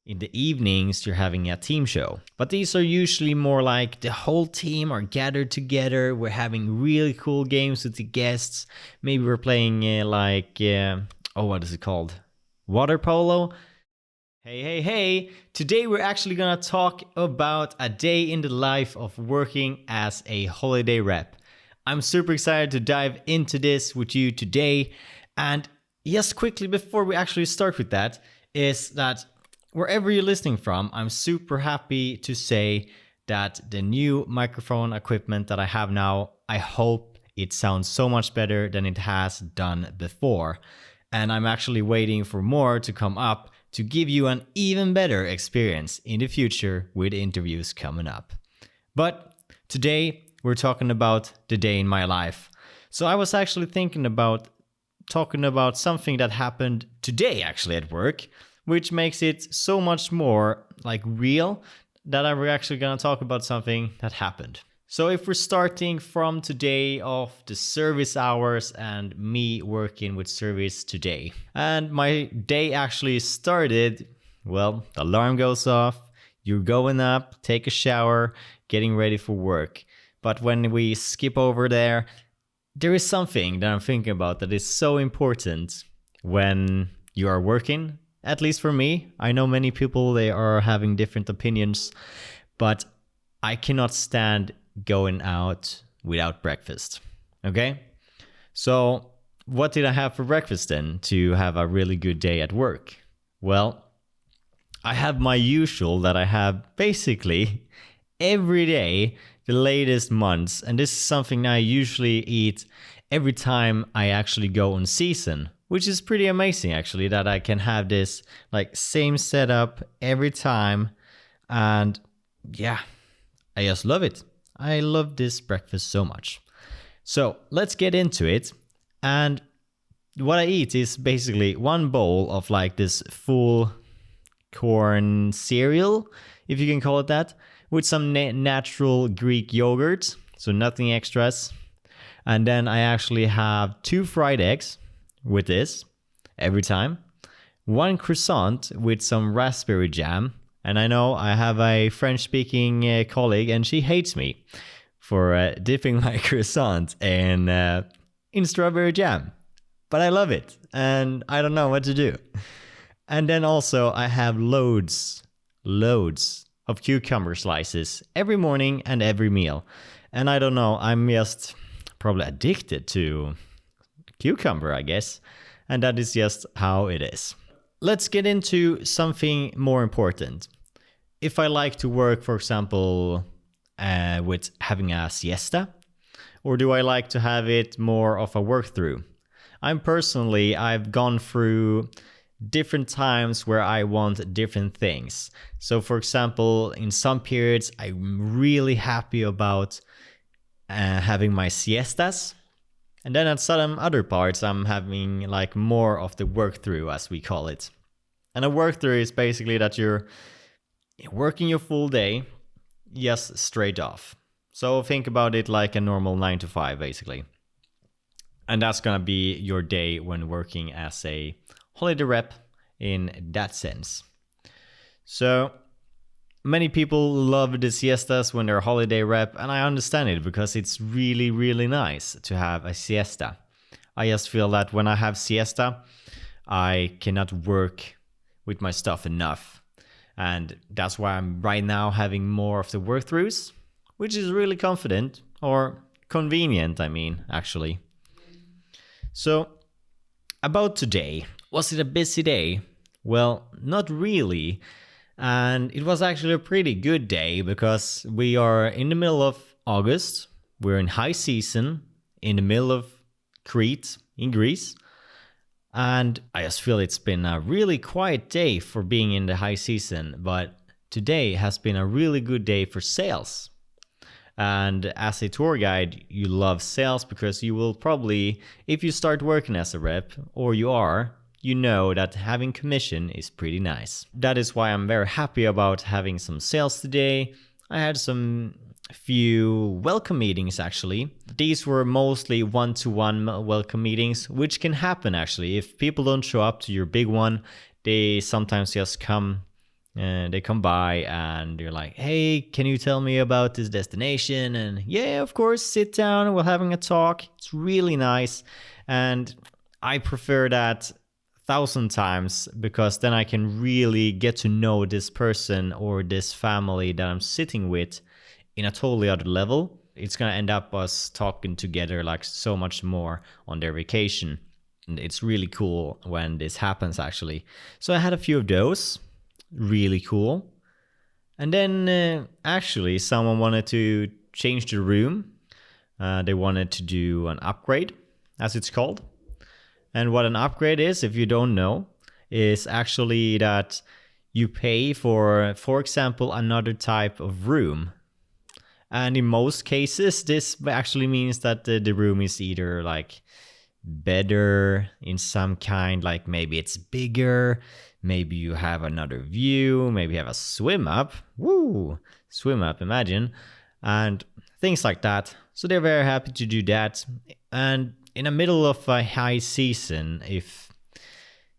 in the evenings you're having a team show. But these are usually more like the whole team are gathered together. We're having really cool games with the guests. Maybe we're playing what is it called? Water polo? Hey. Today we're actually gonna talk about a day in the life of working as a holiday rep. I'm super excited to dive into this with you today. And just quickly before we actually start with that, is that wherever you're listening from, I'm super happy to say that the new microphone equipment that I have now, I hope it sounds so much better than it has done before. And I'm actually waiting for more to come up to give you an even better experience in the future with interviews coming up. But today we're talking about the day in my life. So I was actually thinking about talking about something that happened today actually at work, which makes it so much more like real that I'm actually gonna talk about something that happened. So if we're starting from today of the service hours and me working with service today. And my day actually started, well, the alarm goes off, you're going up, take a shower, getting ready for work. But when we skip over there is something that I'm thinking about that is so important when you are working. At least for me, I know many people, they are having different opinions, but I cannot stand going out without breakfast. Okay? So what did I have for breakfast then to have a really good day at work? Well, I have my usual that I have basically every day the latest months, and this is something I usually eat every time I actually go on season, which is pretty amazing actually that I can have this like same setup every time. And yeah, I just love it. I love this breakfast so much. So let's get into it. And what I eat is basically one bowl of like this full corn cereal, if you can call it that, with some natural Greek yogurt, so nothing extras. And then I actually have 2 fried eggs with this every time, 1 croissant with some raspberry jam. And I know I have a French-speaking colleague, and she hates me for dipping my croissant in strawberry jam. But I love it, and I don't know what to do. And then also I have loads of cucumber slices every morning and every meal. And I don't know, I'm just probably addicted to cucumber, I guess. And that is just how it is. Let's get into something more important. If I like to work, for example, with having a siesta, or do I like to have it more of a work through? I've gone through different times where I want different things. So for example, in some periods, I'm really happy about having my siestas. And then at some other parts, I'm having like more of the work through, as we call it. And a work through is basically that you're working your full day, just straight off. So think about it like a normal 9 to 5, basically. And that's gonna be your day when working as a holiday rep in that sense. So many people love the siestas when they're holiday rep, and I understand it because it's really, really nice to have a siesta. I just feel that when I have siesta, I cannot work with my stuff enough. And that's why I'm right now having more of the work throughs, which is really convenient, actually. So about today, was it a busy day? Well, not really. And it was actually a pretty good day because we are in the middle of August. We're in high season in the middle of Crete in Greece. And I just feel it's been a really quiet day for being in the high season. But today has been a really good day for sales. And as a tour guide, you love sales because you will probably, if you start working as a rep, or you know that having commission is pretty nice. That is why I'm very happy about having some sales today. I had some few welcome meetings actually. These were mostly one-to-one welcome meetings, which can happen actually. If people don't show up to your big one, they sometimes just come And they come by and you're like, hey, can you tell me about this destination? And yeah, of course, sit down, we're having a talk. It's really nice. And I prefer that 1,000 times, because then I can really get to know this person or this family that I'm sitting with in a totally other level. It's gonna end up us talking together like so much more on their vacation. And it's really cool when this happens, actually. So I had a few of those. Really cool. And then actually someone wanted to change the room. They wanted to do an upgrade, as it's called. And what an upgrade is, if you don't know, is actually that you pay for example, another type of room. And in most cases, this actually means that the room is either like better in some kind, like maybe it's bigger, maybe you have another view, maybe you have a swim up. Woo! Swim up, imagine. And things like that. So they're very happy to do that. And in the middle of a high season, if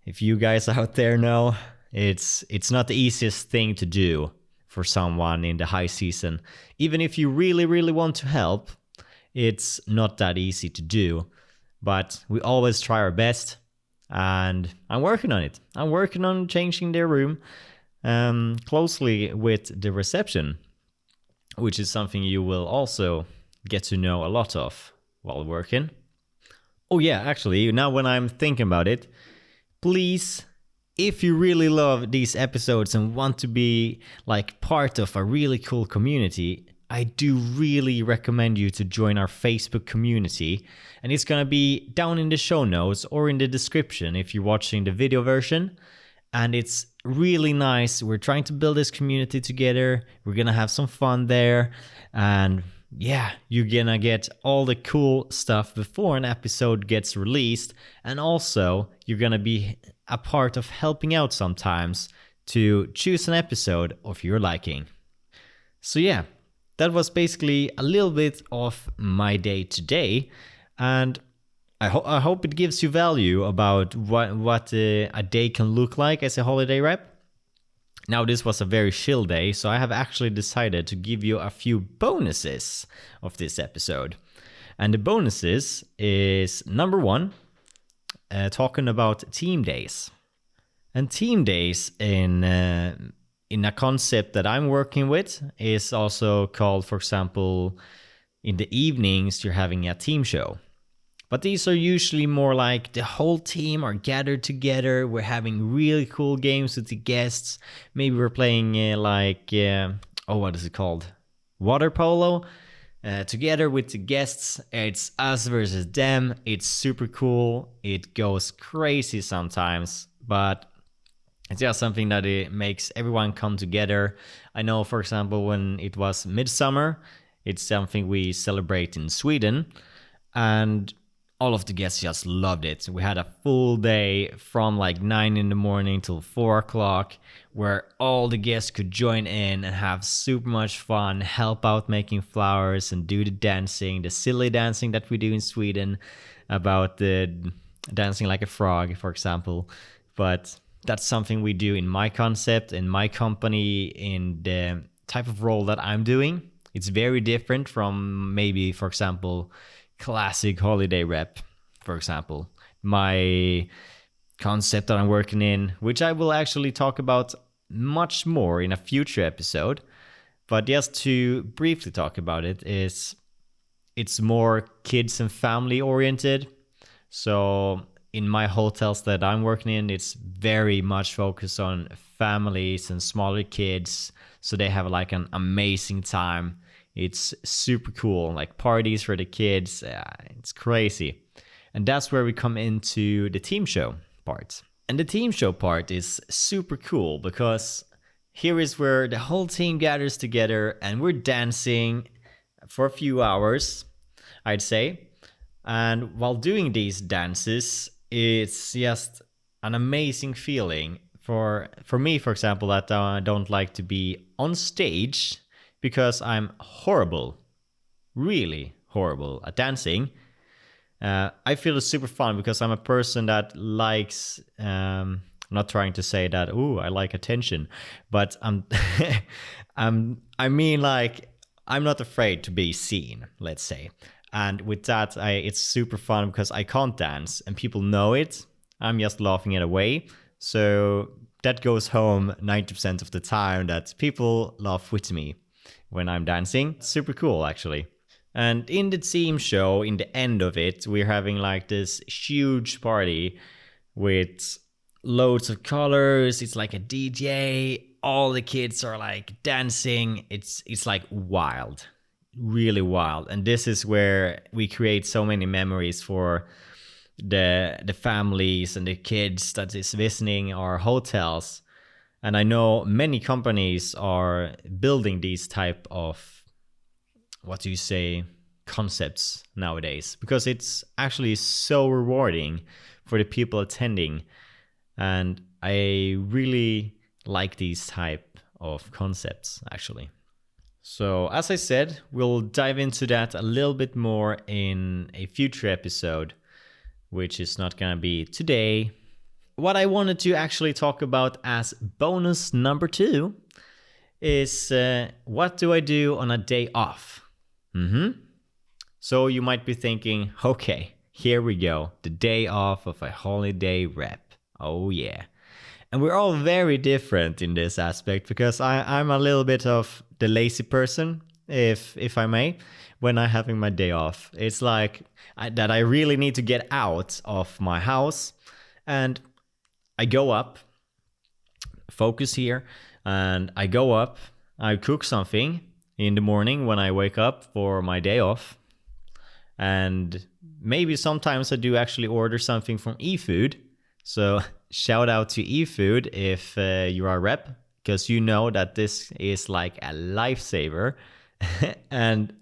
you guys out there know, it's not the easiest thing to do for someone in the high season. Even if you really, really want to help, it's not that easy to do. But we always try our best, and I'm working on it. I'm working on changing their room closely with the reception, which is something you will also get to know a lot of while working. Oh yeah, actually, now when I'm thinking about it, please, if you really love these episodes and want to be like part of a really cool community, I do really recommend you to join our Facebook community. And it's going to be down in the show notes or in the description if you're watching the video version. And it's really nice. We're trying to build this community together. We're going to have some fun there. And yeah, you're going to get all the cool stuff before an episode gets released. And also, you're going to be a part of helping out sometimes to choose an episode of your liking. So yeah. That was basically a little bit of my day today, and I hope it gives you value about what a day can look like as a holiday rep. Now, this was a very chill day, so I have actually decided to give you a few bonuses of this episode. And the bonuses is number one, talking about team days. And team days in a concept that I'm working with is also called, for example, in the evenings, you're having a team show. But these are usually more like the whole team are gathered together. We're having really cool games with the guests. Maybe we're playing what is it called? Water polo. Together with the guests. It's us versus them. It's super cool. It goes crazy sometimes, but it's just something that it makes everyone come together. I know, for example, when it was midsummer, it's something we celebrate in Sweden, and all of the guests just loved it. We had a full day from like 9 in the morning till 4 o'clock, where all the guests could join in and have super much fun, help out making flowers and do the dancing, the silly dancing that we do in Sweden, about the dancing like a frog, for example. But that's something we do in my concept, in my company, in the type of role that I'm doing. It's very different from maybe, for example, classic holiday rep, for example. My concept that I'm working in, which I will actually talk about much more in a future episode. But just to briefly talk about it, it's more kids and family oriented. So in my hotels that I'm working in, it's very much focused on families and smaller kids, so they have like an amazing time. It's super cool, like parties for the kids. It's crazy. And that's where we come into the team show part. And the team show part is super cool because here is where the whole team gathers together and we're dancing for a few hours, I'd say. And while doing these dances, it's just an amazing feeling. For me, for example, that I don't like to be on stage because I'm horrible, really horrible at dancing. I feel it's super fun because I'm a person that likes I'm not trying to say that, ooh, I like attention, but I mean, like, I'm not afraid to be seen, let's say. And with that, it's super fun because I can't dance and people know it. I'm just laughing it away. So that goes home 90% of the time, that people laugh with me when I'm dancing. It's super cool, actually. And in the theme show, in the end of it, we're having like this huge party with loads of colors. It's like a DJ. All the kids are like dancing. It's like wild, really wild. And this is where we create so many memories for the families and the kids that is visiting our hotels. And I know many companies are building these type of, what do you say, concepts nowadays, because it's actually so rewarding for the people attending. And I really like these type of concepts, actually. So as I said, we'll dive into that a little bit more in a future episode, which is not gonna be today. What I wanted to actually talk about as bonus number 2 is what do I do on a day off? So you might be thinking, okay, here we go, the day off of a holiday rep. Oh yeah. And we're all very different in this aspect, because I'm a little bit of the lazy person, if I may, when I'm having my day off. It's like that I really need to get out of my house, and I go up, focus here, and I go up, I cook something in the morning when I wake up for my day off. And maybe sometimes I do actually order something from eFood. So shout out to eFood if you are a rep, because you know that this is like a lifesaver. And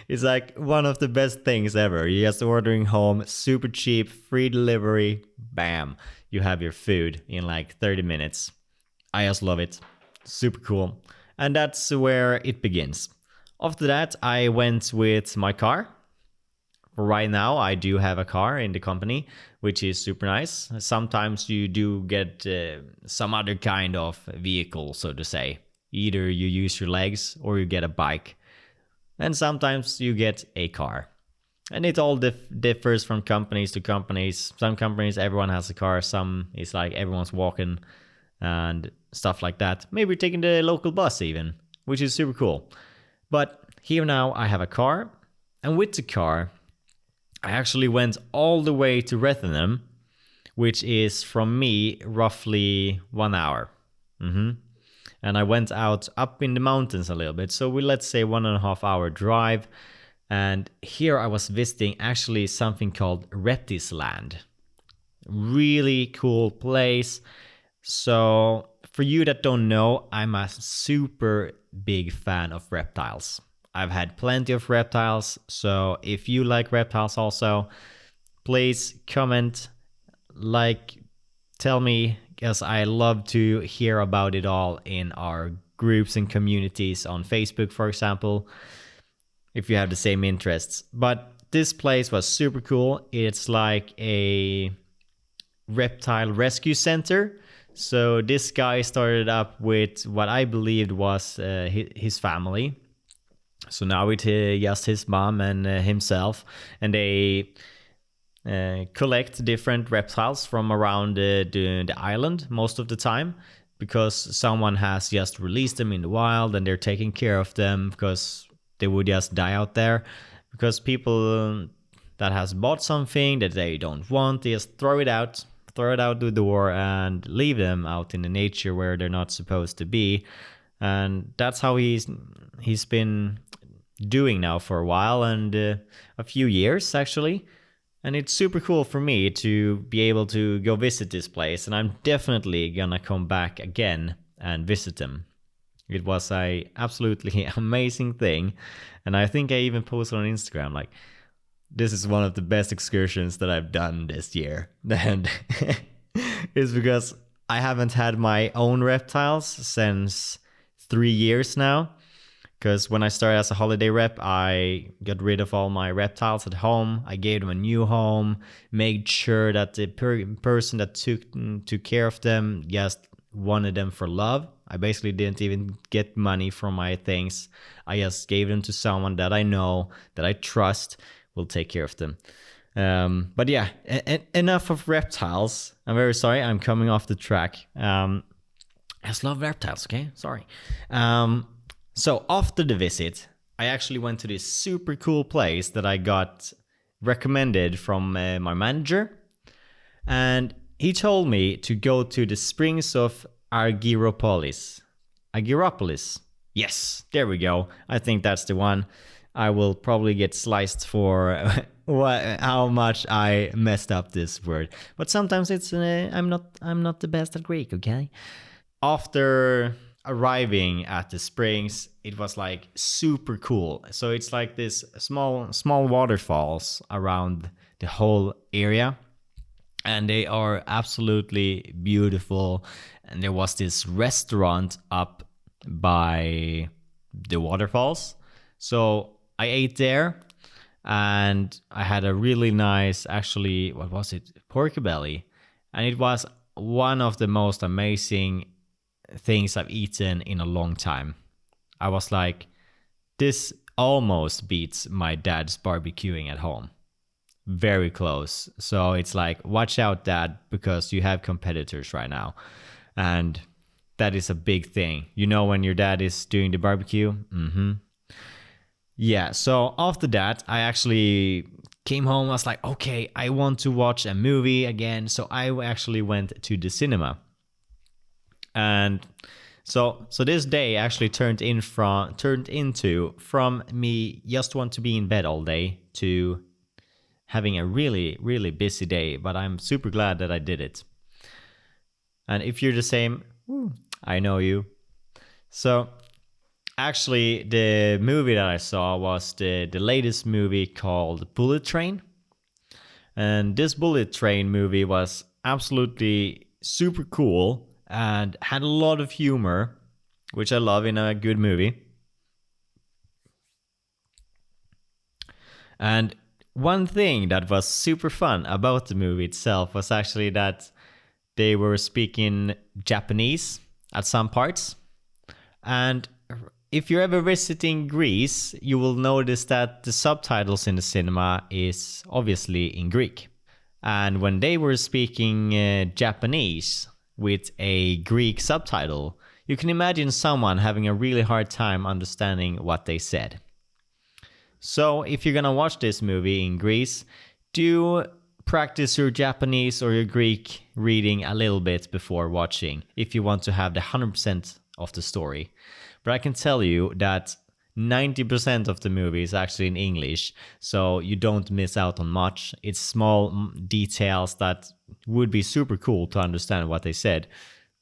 it's like one of the best things ever. You're just ordering home, super cheap, free delivery, bam, you have your food in like 30 minutes. I just love it. Super cool. And that's where it begins. After that, I went with my car. For right now, I do have a car in the company, which is super nice. Sometimes you do get some other kind of vehicle, so to say. Either you use your legs or you get a bike. And sometimes you get a car. And it all differs from companies to companies. Some companies, everyone has a car. Some, it's like everyone's walking and stuff like that. Maybe taking the local bus even, which is super cool. But here now I have a car. And with the car, I actually went all the way to Rotherham, which is from me roughly 1 hour. And I went out up in the mountains a little bit. So let's say 1.5 hour drive. And here I was visiting actually something called Reptisland. Really cool place. So for you that don't know, I'm a super big fan of reptiles. I've had plenty of reptiles. So if you like reptiles also, please comment, like, tell me, because I love to hear about it all in our groups and communities on Facebook, for example, if you have the same interests. But this place was super cool. It's like a reptile rescue center. So this guy started up with what I believed was his family. So now it's just his mom and himself, and they collect different reptiles from around the island most of the time, because someone has just released them in the wild and they're taking care of them because they would just die out there. Because people that has bought something that they don't want, they just throw it out the door and leave them out in the nature where they're not supposed to be. And that's how he's been doing now for a while, and a few years actually. And it's super cool for me to be able to go visit this place, and I'm definitely gonna come back again and visit them. It was a absolutely amazing thing, and I think I even posted on Instagram like, this is one of the best excursions that I've done this year. And it's because I haven't had my own reptiles since 3 years now, Because when I started as a holiday rep, I got rid of all my reptiles at home. I gave them a new home, made sure that the person that took care of them just wanted them for love. I basically didn't even get money from my things. I just gave them to someone that I know, that I trust, will take care of them. But yeah, enough of reptiles. I'm very sorry, I'm coming off the track. I just love reptiles, okay? Sorry. So after the visit, I actually went to this super cool place that I got recommended from my manager. And he told me to go to the springs of Argyropolis. Argyropolis. Yes, there we go. I think that's the one. I will probably get sliced for how much I messed up this word. But sometimes it's I'm not the best at Greek, okay? After arriving at the springs, it was like super cool. So it's like this small waterfalls around the whole area, and they are absolutely beautiful. And there was this restaurant up by the waterfalls, so I ate there, and I had a really nice, actually, what was it, pork belly, and it was one of the most amazing things I've eaten in a long time. I was like, this almost beats my dad's barbecuing at home. Very close. So it's like, watch out, Dad, because you have competitors right now. And that is a big thing. You know, when your dad is doing the barbecue? Yeah, so after that, I actually came home. I was like, okay, I want to watch a movie again. So I actually went to the cinema. And so this day actually turned into from me just want to be in bed all day to having a really, really busy day. But I'm super glad that I did it. And if you're the same, I know you. So actually, the movie that I saw was the latest movie called Bullet Train. And this Bullet Train movie was absolutely super cool and had a lot of humor, which I love in a good movie. And one thing that was super fun about the movie itself was actually that they were speaking Japanese at some parts. And if you're ever visiting Greece, you will notice that the subtitles in the cinema is obviously in Greek. And when they were speaking Japanese with a Greek subtitle, you can imagine someone having a really hard time understanding what they said. So if you're gonna watch this movie in Greece, do practice your Japanese or your Greek reading a little bit before watching if you want to have the 100% of the story. But I can tell you that 90% of the movie is actually in English, so you don't miss out on much. It's small details that would be super cool to understand what they said.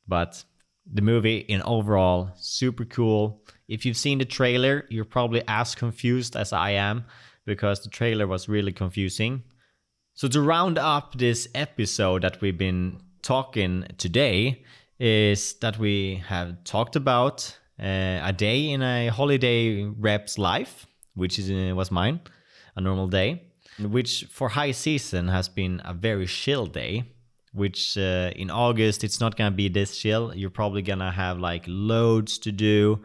But the movie in overall, super cool. If you've seen the trailer, you're probably as confused as I am, because the trailer was really confusing. So to round up this episode that we've been talking today is that we have talked about a day in a holiday rep's life, which was mine, a normal day, which for high season has been a very chill day, which in August it's not gonna be this chill. You're probably gonna have like loads to do,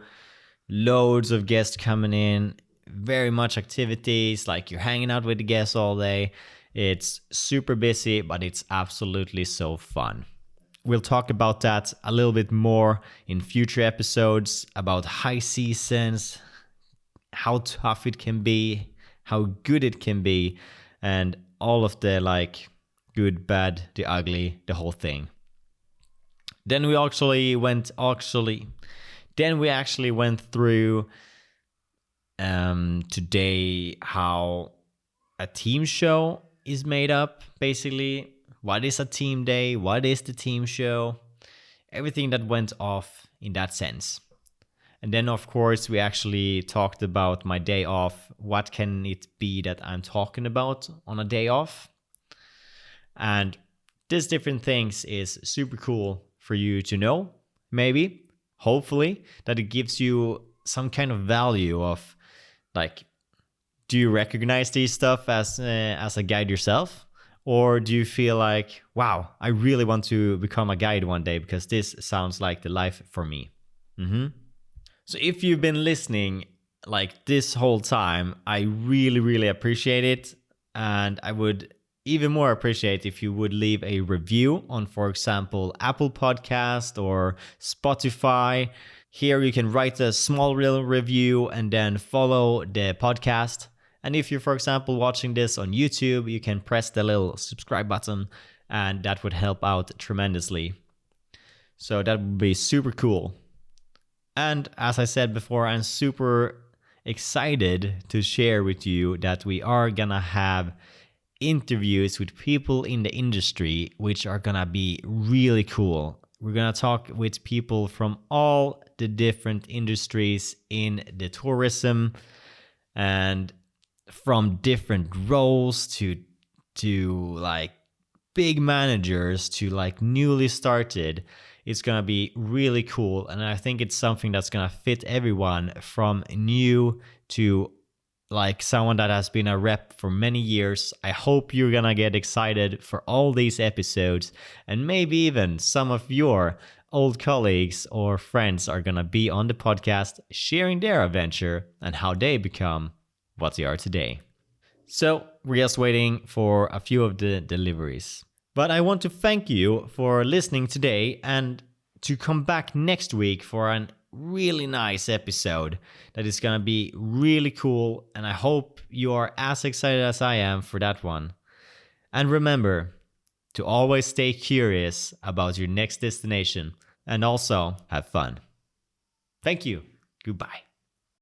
loads of guests coming in, very much activities, like you're hanging out with the guests all day. It's super busy, but it's absolutely so fun. We'll talk about that a little bit more in future episodes about high seasons, how tough it can be, how good it can be, and all of the like good, bad, the ugly, the whole thing. Then we actually went through today how a team show is made up, basically. What is a team day? What is the team show? Everything that went off in that sense. And then, of course, we actually talked about my day off. What can it be that I'm talking about on a day off? And these different things is super cool for you to know, maybe, hopefully, that it gives you some kind of value of like, do you recognize these stuff as a guide yourself? Or do you feel like, wow, I really want to become a guide one day because this sounds like the life for me? So if you've been listening like this whole time, I really, really appreciate it. And I would even more appreciate if you would leave a review on, for example, Apple Podcast or Spotify. Here you can write a small little review and then follow the podcast. And if you're, for example, watching this on YouTube, you can press the little subscribe button, and that would help out tremendously. So that would be super cool. And as I said before, I'm super excited to share with you that we are gonna have interviews with people in the industry, which are gonna be really cool. We're gonna talk with people from all the different industries in the tourism, and from different roles to like big managers to like newly started. It's gonna be really cool, and I think it's something that's gonna fit everyone from new to like someone that has been a rep for many years. I hope you're gonna get excited for all these episodes, and maybe even some of your old colleagues or friends are gonna be on the podcast sharing their adventure and how they become what they are today. So we're just waiting for a few of the deliveries. But I want to thank you for listening today and to come back next week for a really nice episode that is going to be really cool. And I hope you are as excited as I am for that one. And remember to always stay curious about your next destination and also have fun. Thank you. Goodbye.